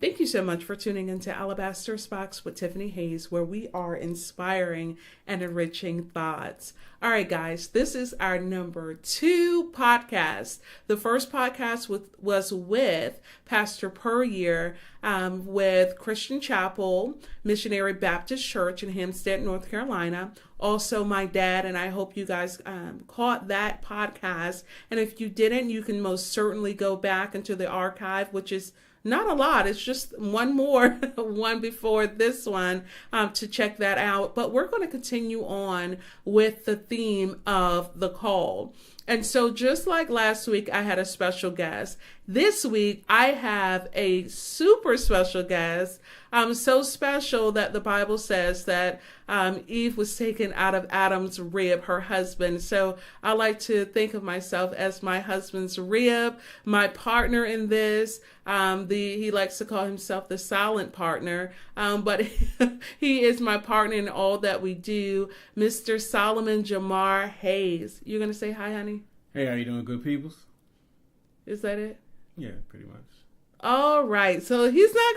Thank you so much for tuning into Alabaster Box with Tiffany Hayes, where we are inspiring and enriching thoughts. All right, guys, this is our number 2 podcast. The first podcast was with Pastor Puryear with Christian Chapel Missionary Baptist Church in Hempstead, North Carolina. Also, my dad, and I hope you guys caught that podcast. And if you didn't, you can most certainly go back into the archive, which is not a lot. It's just one more, one before this one, to check that out. But we're going to continue on with the theme of the call. And so just like last week, I had a special guest. This week, I have a super special guest. So special that the Bible says that Eve was taken out of Adam's rib, her husband. So I like to think of myself as my husband's rib, my partner in this. He likes to call himself the silent partner, but he is my partner in all that we do, Mr. Solomon Jamar Hayes. You're going to say hi, honey? Hey, how you doing, good peoples? Is that it? Yeah, pretty much. All right. So he's not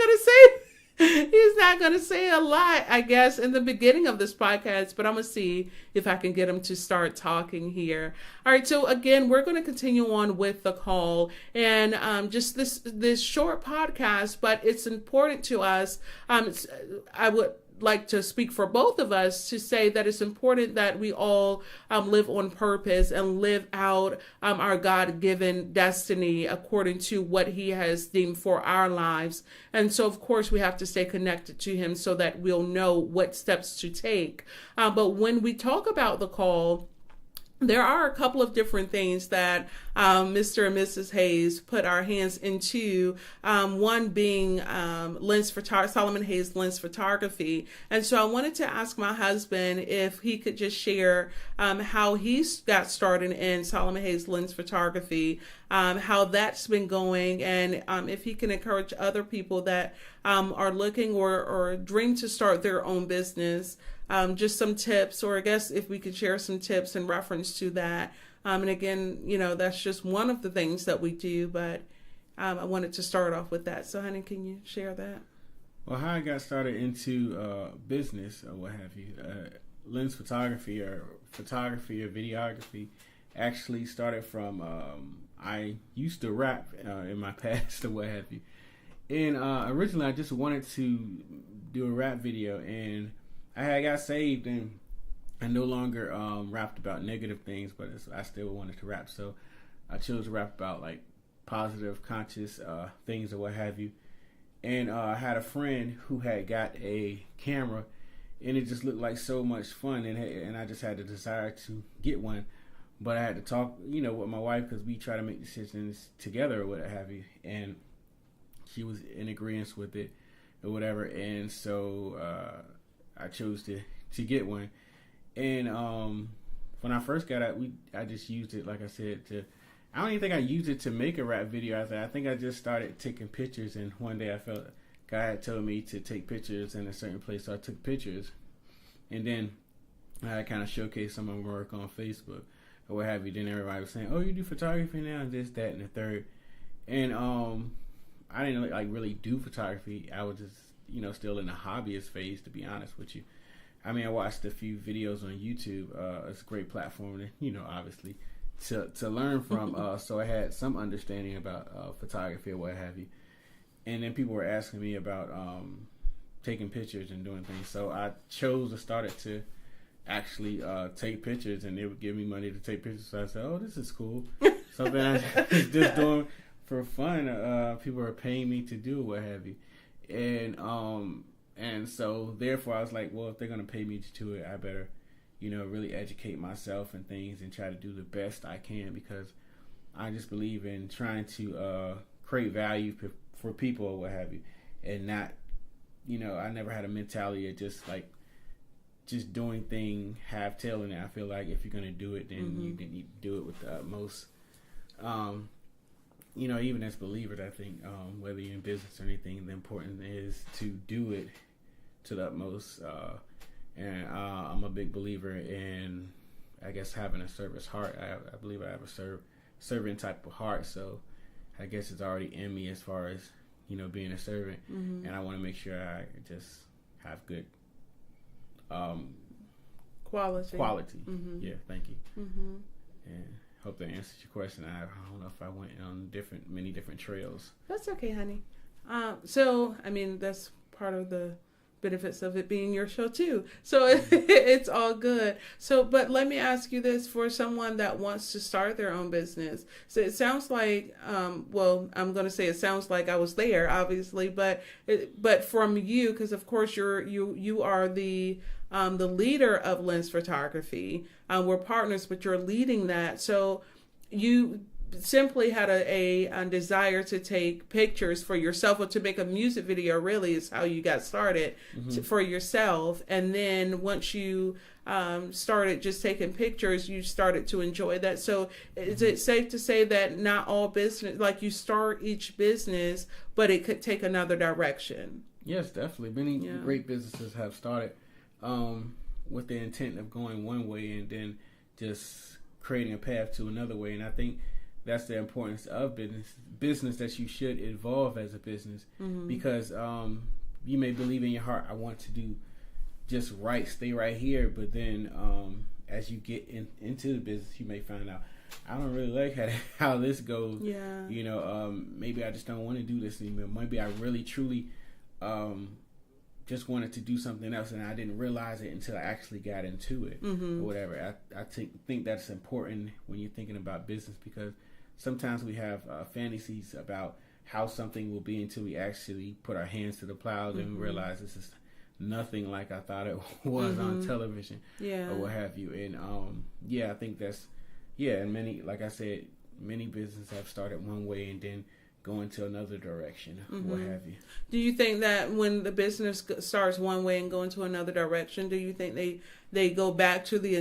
going to say a lot, I guess, in the beginning of this podcast, but I'm going to see if I can get him to start talking here. All right. So again, we're going to continue on with the call and just this short podcast, but it's important to us. I would like to speak for both of us to say that it's important that we all live on purpose and live out our God-given destiny according to what he has deemed for our lives. And so, of course, we have to stay connected to him so that we'll know what steps to take. But when we talk about the call, there are a couple of different things that Mr. and Mrs. Hayes put our hands into, one being Solomon Hayes Lens Photography. And so I wanted to ask my husband if he could just share how he got started in Solomon Hayes Lens Photography, how that's been going, and if he can encourage other people that are looking or dream to start their own business. Just some tips, or I guess if we could share some tips in reference to that. And again, that's just one of the things that we do, but I wanted to start off with that. So, honey, can you share that? Well, how I got started into business or what have you, lens photography or videography actually started from, I used to rap in my past or what have you. And originally I just wanted to do a rap video, and I got saved and I no longer rapped about negative things, but I still wanted to rap. So I chose to rap about like positive, conscious things or what have you. And I had a friend who had got a camera, and it just looked like so much fun. And I just had the desire to get one. But I had to talk, with my wife, because we try to make decisions together or what have you. And she was in agreement with it or whatever. And so I chose to get one. And when I first got it, I just used it, like I said, I don't even think I used it to make a rap video. I think I just started taking pictures, and one day I felt God had told me to take pictures in a certain place, so I took pictures. And then I kind of showcased some of my work on Facebook or what have you. Then everybody was saying, "Oh, you do photography now," and this, that, and the third. And I didn't really do photography. I was just still in the hobbyist phase, to be honest with you. I mean, I watched a few videos on YouTube. It's a great platform, obviously, to learn from. So I had some understanding about photography or what have you. And then people were asking me about taking pictures and doing things. So I chose to start it to actually take pictures, and they would give me money to take pictures. So I said, "Oh, this is cool." Something I was just doing for fun. People are paying me to do what have you. And so therefore I was like, well, if they're going to pay me to do it, I better, really educate myself and things and try to do the best I can, because I just believe in trying to create value for people or what have you, and not, I never had a mentality of just doing thing half-tailing it. I feel like if you're going to do it, then you need to do it with the utmost. Even as believers, I think whether you're in business or anything, the important is to do it to the utmost. And I'm a big believer in, I guess, having a service heart. I believe I have a servant type of heart, so I guess it's already in me as far as being a servant, and I want to make sure I just have good quality. Yeah, thank you. And hope that answers your question. I don't know if I went on many different trails. That's okay, honey. So I mean, that's part of the benefits of it being your show too. So it's all good. So, but let me ask you this: for someone that wants to start their own business, so it sounds like, well, I'm going to say it sounds like I was there, obviously, but from you, because of course you are the leader of Lens Photography. We're partners, but you're leading that. So you simply had a desire to take pictures for yourself, or to make a music video, really, is how you got started, for yourself. And then once you started just taking pictures, you started to enjoy that. So is it safe to say that not all business, like you start each business, but it could take another direction? Yes, definitely. Many great businesses have started with the intent of going one way and then just creating a path to another way. And I think that's the importance of business, that you should evolve as a business, because you may believe in your heart, I want to do just right, stay right here. But then as you get into the business, you may find out, I don't really like how this goes. Yeah. Maybe I just don't want to do this anymore. Maybe I really, truly just wanted to do something else, and I didn't realize it until I actually got into it, or whatever. I think that's important when you're thinking about business, because sometimes we have fantasies about how something will be until we actually put our hands to the plow, and we realize this is nothing like I thought it was on television, or what have you. And I think that's and many, like I said, many businesses have started one way and then go into another direction, what have you. Do you think that when the business starts one way and go into another direction, do you think they go back to the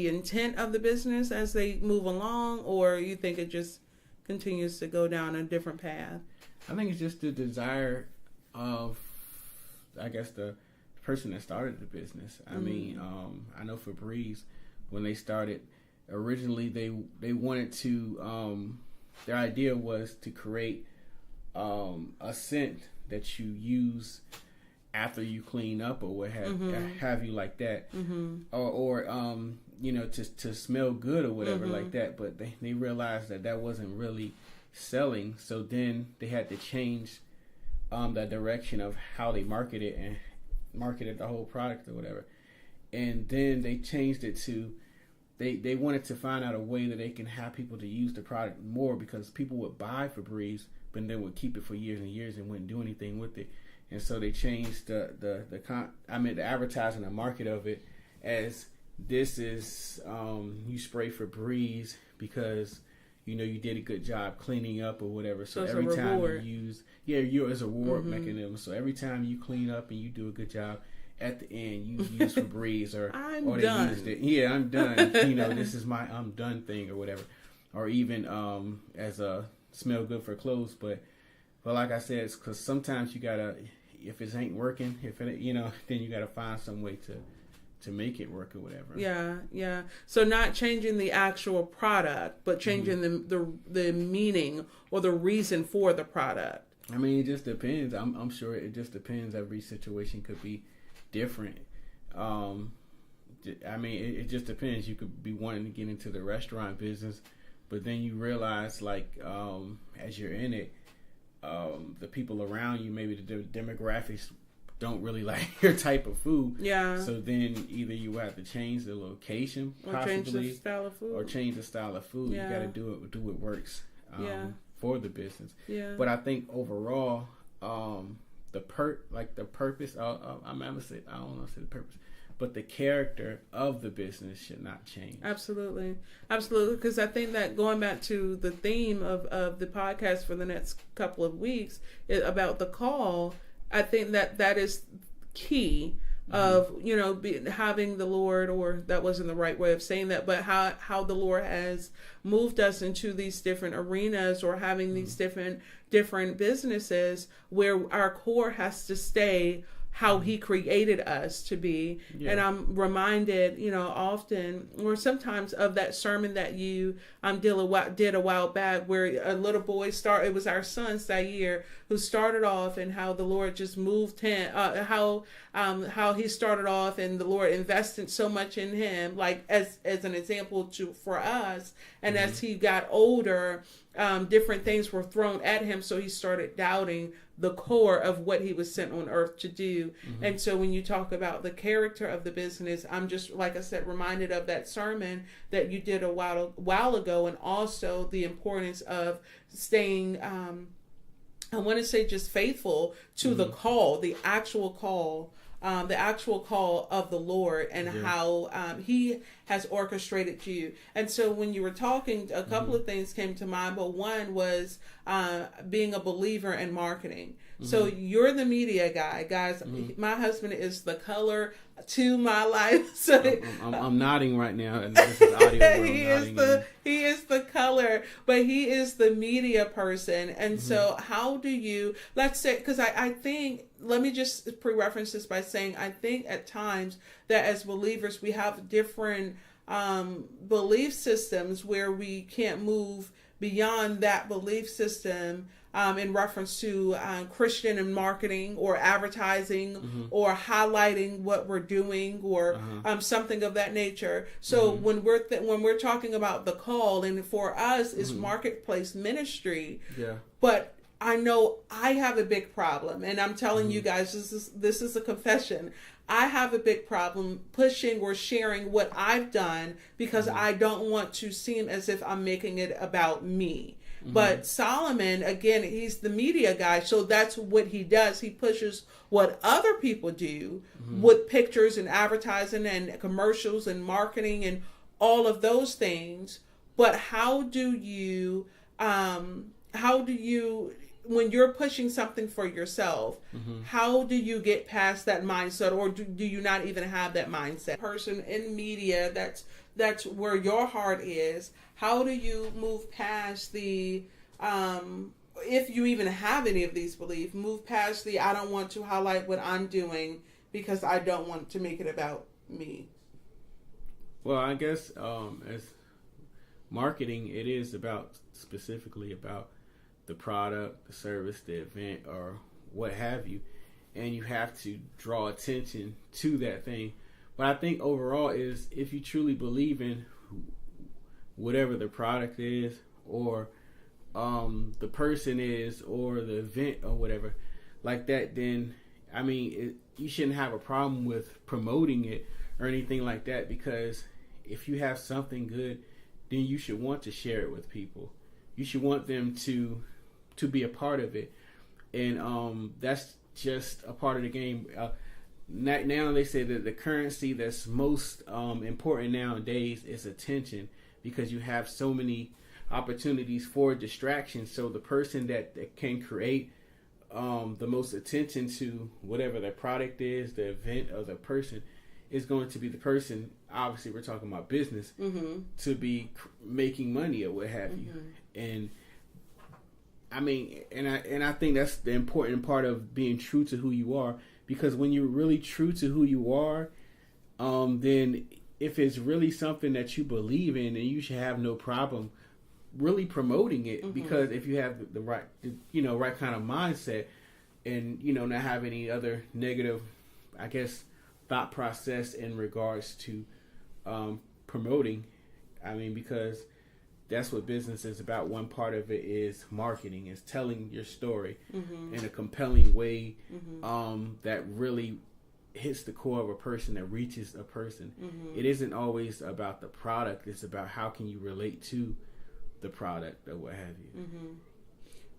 intent of the business as they move along, or you think it just continues to go down a different path? I think it's just the desire of, I guess, the person that started the business. I mean, I know for Breeze, when they started, originally they wanted to, their idea was to create a scent that you use after you clean up, or what have you, like that, or to smell good or whatever, like that. But they realized that wasn't really selling, so then they had to change the direction of how they marketed the whole product or whatever. And then they changed it to, they wanted to find out a way that they can have people to use the product more, because people would buy Febreze but then would keep it for years and years and wouldn't do anything with it. And so they changed the advertising, the market of it, as this is you spray Febreze because you did a good job cleaning up or whatever. So every time you use, as a reward mechanism. So every time you clean up and you do a good job, at the end you use Febreze, or I'm they done. Used it. Yeah, I'm done. This is my I'm done thing or whatever. Or even as a smell good for clothes, but like I said, it's because sometimes you gotta, if it ain't working, then you gotta find some way to make it work or whatever. Yeah. So not changing the actual product, but changing the meaning or the reason for the product. I mean, it just depends. I'm sure it just depends. Every situation could be different. I mean, it just depends. You could be wanting to get into the restaurant business, but then you realize, like, as you're in it, the people around you, maybe the demographics don't really like your type of food. Yeah. So then either you have to change the location, possibly, or change the style of food. Yeah. You got to do what works for the business. Yeah. But I think overall, the purpose. I'm gonna say, I don't want to say the purpose, but the character of the business should not change. Absolutely. Because I think that going back to the theme of the podcast for the next couple of weeks about the call, I think that is key of, having the Lord, or that wasn't the right way of saying that, but how the Lord has moved us into these different arenas, or having these different businesses where our core has to stay how he created us to be. Yeah. And I'm reminded, often or sometimes of that sermon that you did a while back, where a little boy it was our son Zaire who started off, and how the Lord just moved him, how he started off and the Lord invested so much in him, like as an example for us. And as he got older, different things were thrown at him, so he started doubting the core of what he was sent on earth to do. And so when you talk about the character of the business, I'm just, like I said, reminded of that sermon that you did a while ago, and also the importance of staying, I want to say, just faithful to the call, the actual call of the Lord, and how he has orchestrated you. And so when you were talking, a couple of things came to mind, but one was being a believer in marketing. So you're the media guy, guys. My husband is the color to my life. So I'm nodding right now, and this is audio. he is the color, but he is the media person. And so how do you, let's say, because I think, let me just pre-reference this by saying, I think at times that as believers we have different belief systems where we can't move beyond that belief system in reference to Christian and marketing or advertising or highlighting what we're doing or something of that nature. So when we're talking about the call, and for us is marketplace ministry, but I know I have a big problem, and I'm telling you guys, this is a confession. I have a big problem pushing or sharing what I've done because I don't want to seem as if I'm making it about me. But Solomon, again, he's the media guy, so that's what he does. He pushes what other people do with pictures and advertising and commercials and marketing and all of those things. But how do you when you're pushing something for yourself, how do you get past that mindset, or do you not even have that mindset? Person in media, that's where your heart is. How do you move past the, if you even have any of these beliefs, move past the, I don't want to highlight what I'm doing because I don't want to make it about me? Well, I guess as marketing, it is specifically about the product, the service, the event, or what have you. And you have to draw attention to that thing. But I think overall is, if you truly believe in whatever the product is, or the person is, or the event or whatever like that, then I mean, you shouldn't have a problem with promoting it or anything like that, because if you have something good, then you should want to share it with people. You should want them to be a part of it, and that's just a part of the game. Now they say that the currency that's most important nowadays is attention, because you have so many opportunities for distraction. So the person that can create the most attention to whatever the product is, the event, or the person, is going to be the person, obviously we're talking about business, to be making money or what have you. And I mean, and I think that's the important part of being true to who you are, because when you're really true to who you are, then if it's really something that you believe in, then you should have no problem really promoting it, because if you have the right, right kind of mindset, and not have any other negative, I guess, thought process in regards to promoting. I mean, because that's what business is about. One part of it is marketing, is telling your story in a compelling way that really hits the core of a person, that reaches a person. It isn't always about the product. It's about how can you relate to the product or what have you.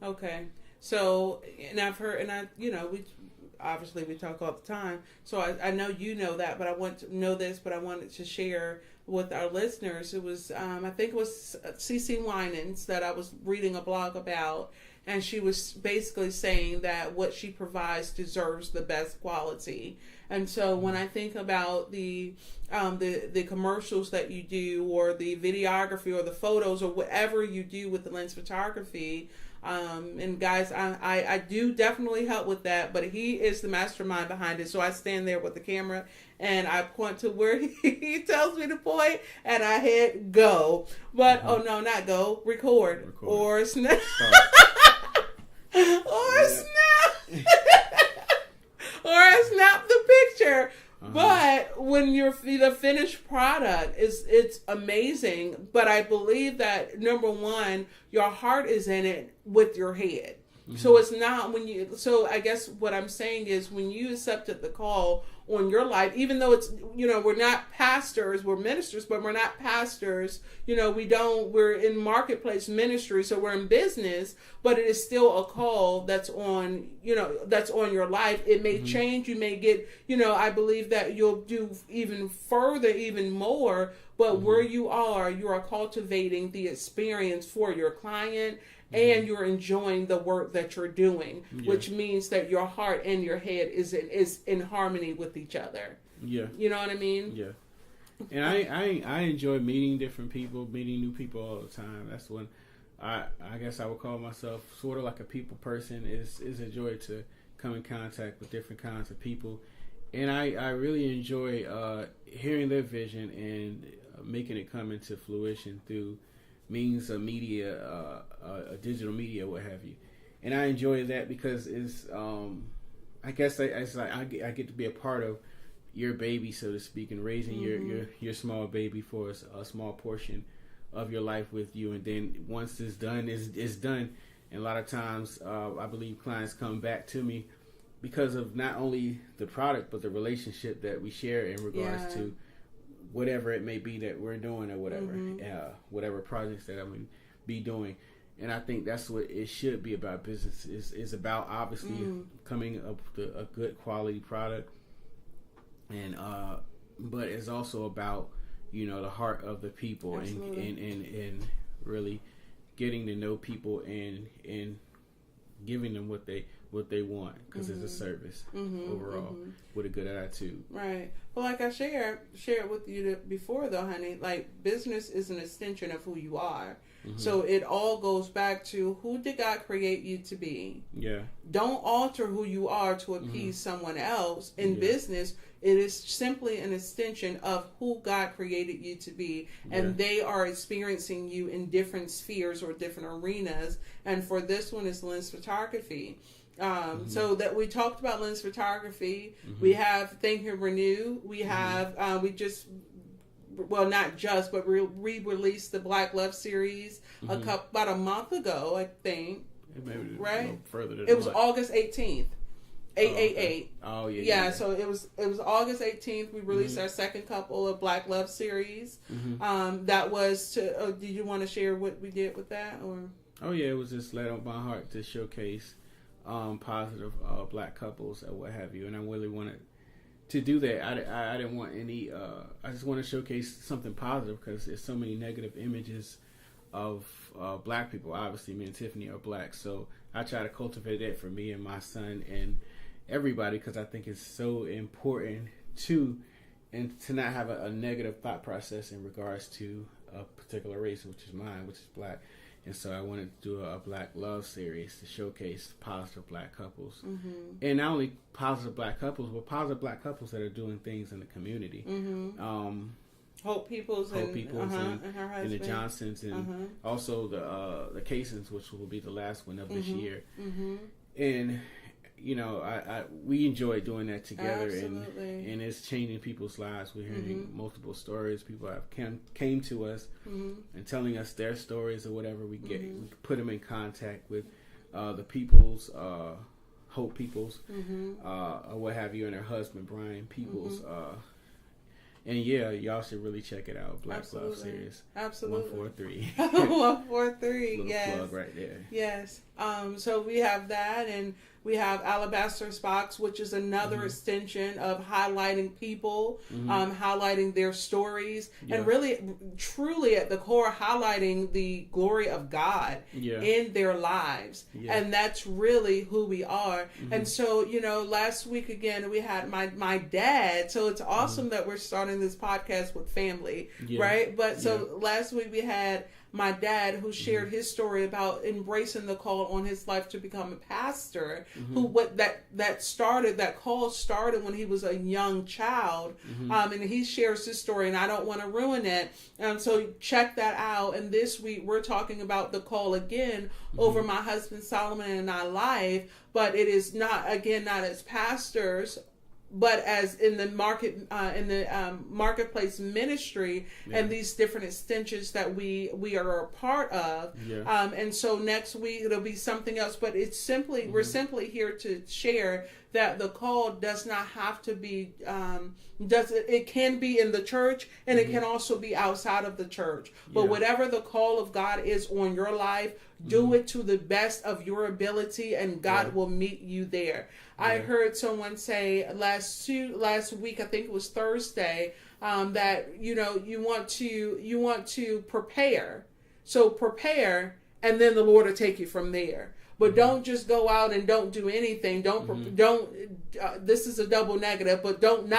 Okay. So, and I've heard, and we talk all the time. So I know you know that, but I want to know this, but I wanted to share with our listeners. It was, I think it was CeCe Winans that I was reading a blog about, and she was basically saying that what she provides deserves the best quality. And so when I think about the commercials that you do, or the videography, or the photos, or whatever you do with the lens photography, And guys, I do definitely help with that, but he is the mastermind behind it. So I stand there with the camera and I point to where he tells me to point, and I hit go. But oh no, not go, record. Or snap. Or snap. Or I snap the picture. But when the finished product it's amazing. But I believe that number one, your heart is in it with your head. So it's not so I guess what I'm saying is when you accepted the call on your life, even though it's, we're not pastors, we're ministers, but we're not pastors, we're in marketplace ministry, so we're in business, but it is still a call that's on your life. It may change, you may get, I believe that you'll do even further, even more, but where you are cultivating the experience for your client, and you're enjoying the work that you're doing, which means that your heart and your head is in harmony with each other. Yeah. You know what I mean? Yeah. And I enjoy meeting different people, meeting new people all the time. That's when I guess I would call myself sort of like a people person. Is a joy to come in contact with different kinds of people. And I really enjoy hearing their vision and making it come into fruition through means of media, digital media, what have you. And I enjoy that because it's, I guess it's like I get to be a part of your baby, so to speak, and raising your small baby for a small portion of your life with you. And then once it's done, it's done. And a lot of times, I believe clients come back to me because of not only the product, but the relationship that we share in regards to whatever it may be that we're doing or whatever, whatever projects that I'm going to be doing. And I think that's what it should be about. Business is about obviously coming up with a good quality product, and but it's also about the heart of the people and really getting to know people and giving them what they want, because it's a service overall with a good attitude. Right. Well, like I shared with you before, though, honey, like business is an extension of who you are. So it all goes back to, who did God create you to be? Yeah. Don't alter who you are to appease someone else. In business, it is simply an extension of who God created you to be. And they are experiencing you in different spheres or different arenas. And for this one, it's lens photography. So that we talked about lens photography. We have Think and Renew. We have, but we released the Black Love series about a month ago, I think. Maybe right? Further than it was August 18th. 888. Oh, yeah. Yeah, so it was August 18th. We released our second couple of Black Love series. That was to, did you want to share what we did with that? Or? Oh, yeah, it was just laid on my heart to showcase positive black couples or what have you. And I really wanted to do that. I didn't want any, I just want to showcase something positive, because there's so many negative images of black people. Obviously, me and Tiffany are black, so I try to cultivate that for me and my son and everybody, because I think it's so important to not have a negative thought process in regards to a particular race, which is mine, which is black. And so I wanted to do a Black Love series to showcase positive black couples. And not only positive black couples, but positive black couples that are doing things in the community. Hope Peoples and her husband. And the Johnsons, and also the Casons, which will be the last one of this year. And we enjoy doing that together. Absolutely. And it's changing people's lives. We're hearing multiple stories. People have came to us and telling us their stories or whatever. We put them in contact with the Peoples, Hope Peoples, or what have you, and her husband Brian Peoples. And yeah, y'all should really check it out. Black Love series. Absolutely. 143. 143. Little yes. plug right there. Yes. So we have that, and we have Alabaster's Box, which is another extension of highlighting people, highlighting their stories, and really, truly at the core, highlighting the glory of God in their lives. And that's really who we are. And so, last week again, we had my dad. So it's awesome that we're starting this podcast with family, right? But so last week we had my dad, who shared his story about embracing the call on his life to become a pastor, that call started when he was a young child. And he shares his story, and I don't want to ruin it. So check that out. And this week we're talking about the call again over my husband Solomon and our life, but it is not as pastors, but as in the marketplace ministry, and these different extensions that we are a part of. And so next week it'll be something else, but it's simply we're simply here to share that the call does not have to be it can be in the church, and it can also be outside of the church. But whatever the call of God is on your life, do it to the best of your ability, and God will meet you there. I heard someone say last week, I think it was Thursday, that you want to prepare. So prepare, and then the Lord will take you from there. But don't just go out and don't do anything. This is a double negative, but don't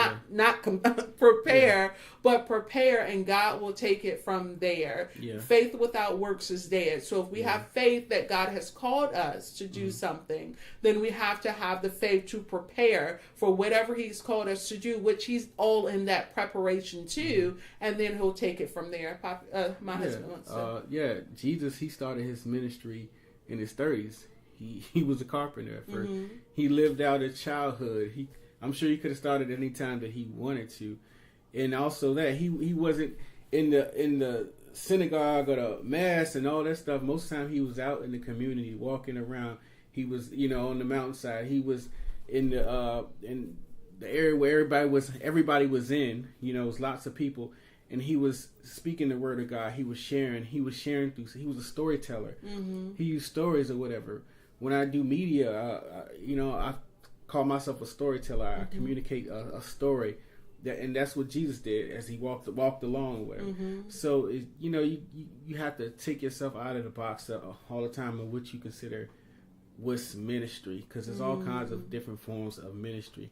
prepare, but prepare, and God will take it from there. Faith without works is dead. So if we have faith that God has called us to do something, then we have to have the faith to prepare for whatever He's called us to do, which He's all in that preparation too, and then He'll take it from there. My husband wants to. Jesus, He started His ministry in His 30s. He was a carpenter at first. He lived out his childhood. I'm sure he could have started any time that he wanted to, and also that he wasn't in the synagogue or the mass and all that stuff. Most of the time he was out in the community walking around. He was on the mountainside. He was in the area where everybody was in. It was lots of people. And he was speaking the word of God. He was sharing through. He was a storyteller. He used stories or whatever. When I do media, I call myself a storyteller. I communicate a story, and that's what Jesus did as He walked along with him. So you have to take yourself out of the box all the time of what you consider what's ministry, because there's all kinds of different forms of ministry.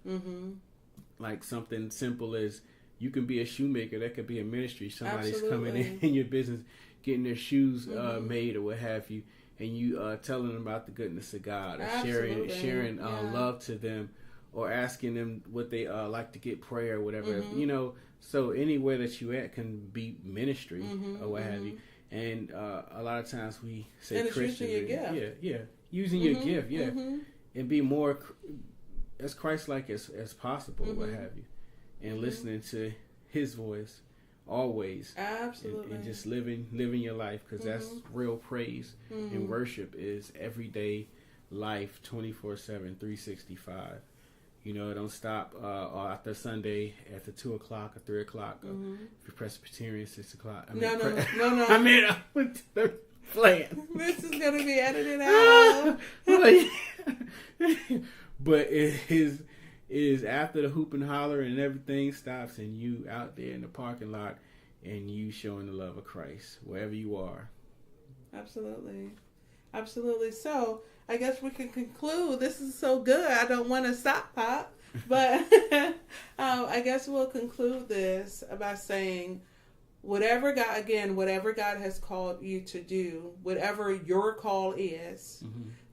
Like something simple as you can be a shoemaker. That could be a ministry. Somebody's coming in your business, getting their shoes made or what have you, and you telling them about the goodness of God, or sharing love to them, or asking them what they like to get prayer or whatever. So anywhere that you at can be ministry or what have you. And a lot of times we say Christian, using your gift. Using your gift, and be more as Christ-like as possible, what have you. And listening to His voice always. Absolutely. And just living your life, because that's real praise. And worship is everyday life, 24/7, 365. It don't stop after Sunday, after 2 o'clock or 3 o'clock. If you're Presbyterian, 6 o'clock. No. I mean, they're playing. This is going to be edited out. But it is after the hoop and holler and everything stops, and you out there in the parking lot, and you showing the love of Christ wherever you are. Absolutely. So I guess we can conclude. This is so good. I don't want to stop, Pop, but I guess we'll conclude this by saying, whatever God has called you to do, whatever your call is,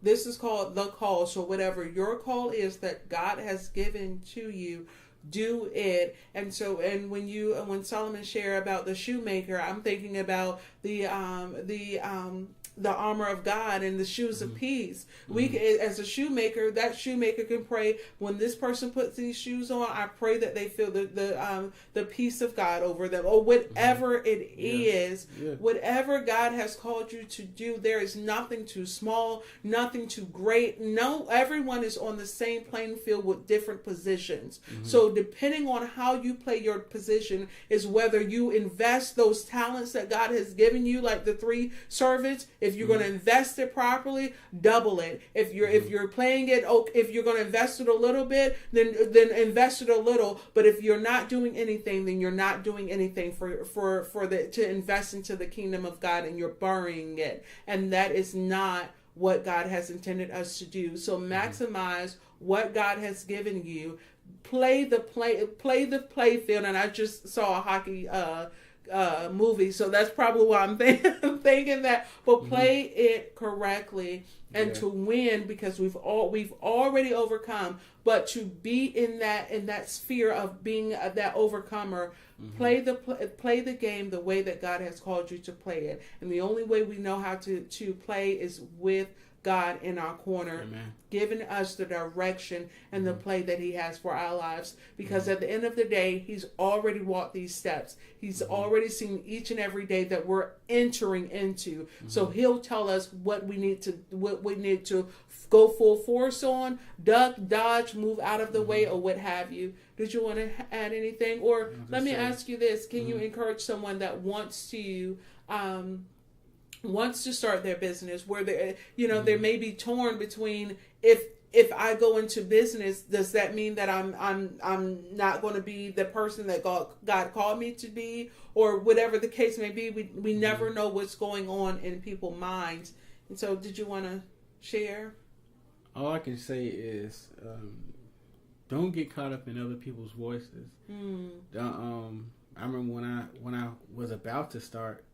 this is called the call. So whatever your call is that God has given to you, do it. And when Solomon shared about the shoemaker, I'm thinking about the armor of God and the shoes of peace. We, as a shoemaker, that shoemaker can pray, when this person puts these shoes on, I pray that they feel the peace of God over them, or whatever it is. Whatever God has called you to do, there is nothing too small, nothing too great. No, everyone is on the same playing field with different positions. So depending on how you play your position is whether you invest those talents that God has given you, like the 3 servants. If you're going to invest it properly, double it. If you're playing it, if you're going to invest it a little bit, then invest it a little. But if you're not doing anything, then you're not doing anything to invest into the kingdom of God, and you're burying it. And that is not what God has intended us to do. So maximize what God has given you. Play the play field. And I just saw a hockey movie, so that's probably why I'm thinking that. But play it correctly and to win, because we've already overcome. But to be in that sphere of being that overcomer, play the game the way that God has called you to play it. And the only way we know how to play is with God in our corner, giving us the direction and the play that He has for our lives. Because at the end of the day, He's already walked these steps. He's already seen each and every day that we're entering into. So He'll tell us what we need to go full force on, duck, dodge, move out of the way, or what have you. Did you want to add anything? Or let me ask you this: can you encourage someone that wants to start their business, where they they may be torn between, if I go into business, does that mean that I'm not going to be the person that God called me to be, or whatever the case may be? We never know what's going on in people's minds. And so, did you want to share? All I can say is, don't get caught up in other people's voices. I remember when I was about to start.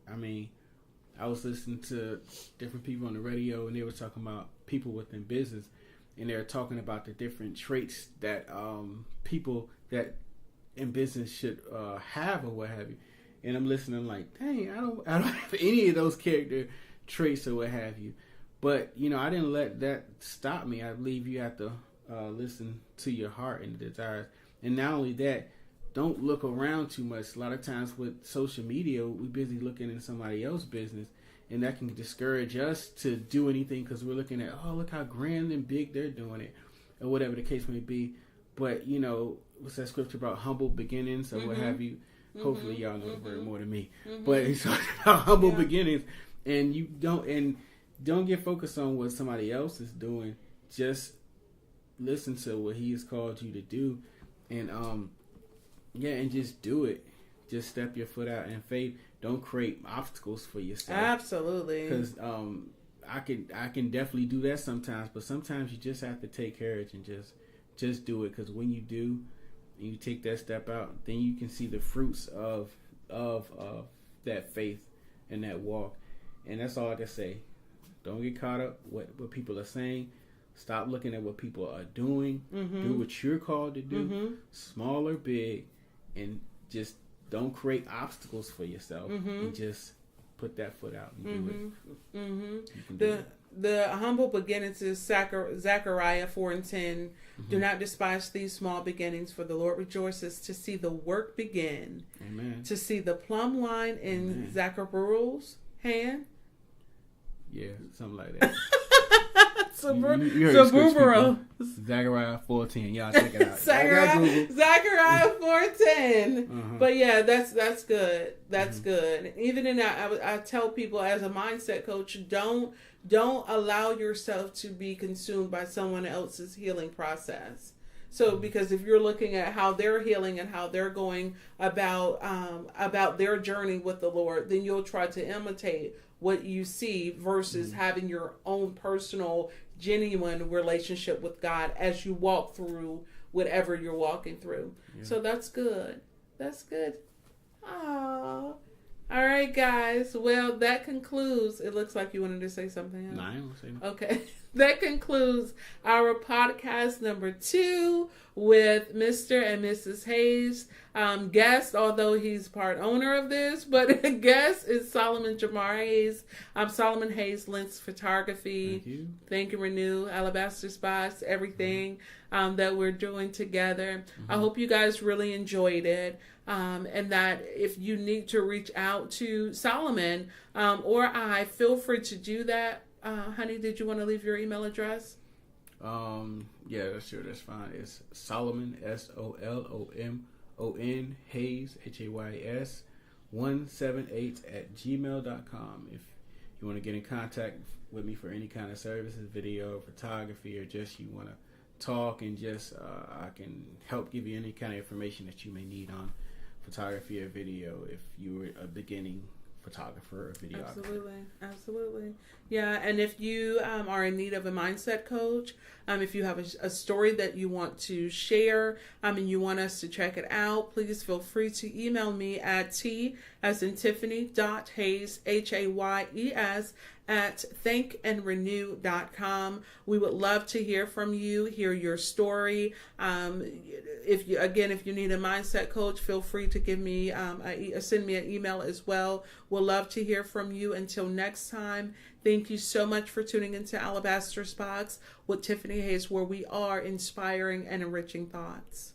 I was listening to different people on the radio, and they were talking about people within business, and they were talking about the different traits that people that in business should have, or what have you. And I'm listening like, dang, I don't have any of those character traits or what have you. But I didn't let that stop me. I believe you have to listen to your heart and desires. And not only that, don't look around too much. A lot of times with social media, we're busy looking in somebody else's business, and that can discourage us to do anything because we're looking at, oh, look how grand and big they're doing it, or whatever the case may be. But, what's that scripture about humble beginnings or what have you? Hopefully y'all know the word more than me. But it's about humble beginnings, and don't get focused on what somebody else is doing. Just listen to what He has called you to do, and and just do it. Just step your foot out in faith. Don't create obstacles for yourself. Absolutely. Because I can definitely do that sometimes, but sometimes you just have to take courage and just do it. Because when you do, and you take that step out, then you can see the fruits of that faith and that walk. And that's all I can say. Don't get caught up with what people are saying. Stop looking at what people are doing. Do what you're called to do, small or big, and just don't create obstacles for yourself. And just put that foot out and do it. The humble beginnings is Zechariah 4:10. Do not despise these small beginnings, for the Lord rejoices to see the work begin. Amen. To see the plumb line in Zechariah's hand. Yeah, something like that. Zechariah 4:10. Y'all check it out. Zechariah 4:10. But yeah, that's good. That's good. Even in that, I tell people as a mindset coach, don't allow yourself to be consumed by someone else's healing process. So, because if you're looking at how they're healing and how they're going about their journey with the Lord, then you'll try to imitate what you see versus having your own personal, genuine relationship with God as you walk through whatever you're walking through. Yeah. So that's good. That's good. Aww. All right, guys. Well, that concludes. It looks like you wanted to say something else. No, I don't say nothing. Okay. That concludes our podcast number 2 with Mr. and Mrs. Hayes. Guest, although he's part owner of this, but guest is Solomon Jamar Hayes. I'm Solomon Hayes, Lens Photography. Thank you. Thank you, Renew, Alabaster Spots, everything that we're doing together. I hope you guys really enjoyed it. And that if you need to reach out to Solomon or I, feel free to do that. Honey, did you want to leave your email address? Yeah, sure, that's fine. It's Solomon, SOLOMON, Hayes, HAYS, 178@gmail.com. If you want to get in contact with me for any kind of services, video, photography, or just you want to talk and just I can help give you any kind of information that you may need on photography or video if you were a beginning photographer or videographer. Absolutely. Yeah, and if you are in need of a mindset coach, if you have a story that you want to share and you want us to check it out, please feel free to email me at T as in Tiffany .Hayes HAYES at thinkandrenew.com. We would love to hear from you, hear your story. If you need a mindset coach, feel free to give me send me an email as well. We'll love to hear from you. Until next time, thank you so much for tuning into Alabaster's Box with Tiffany Hayes, where we are inspiring and enriching thoughts.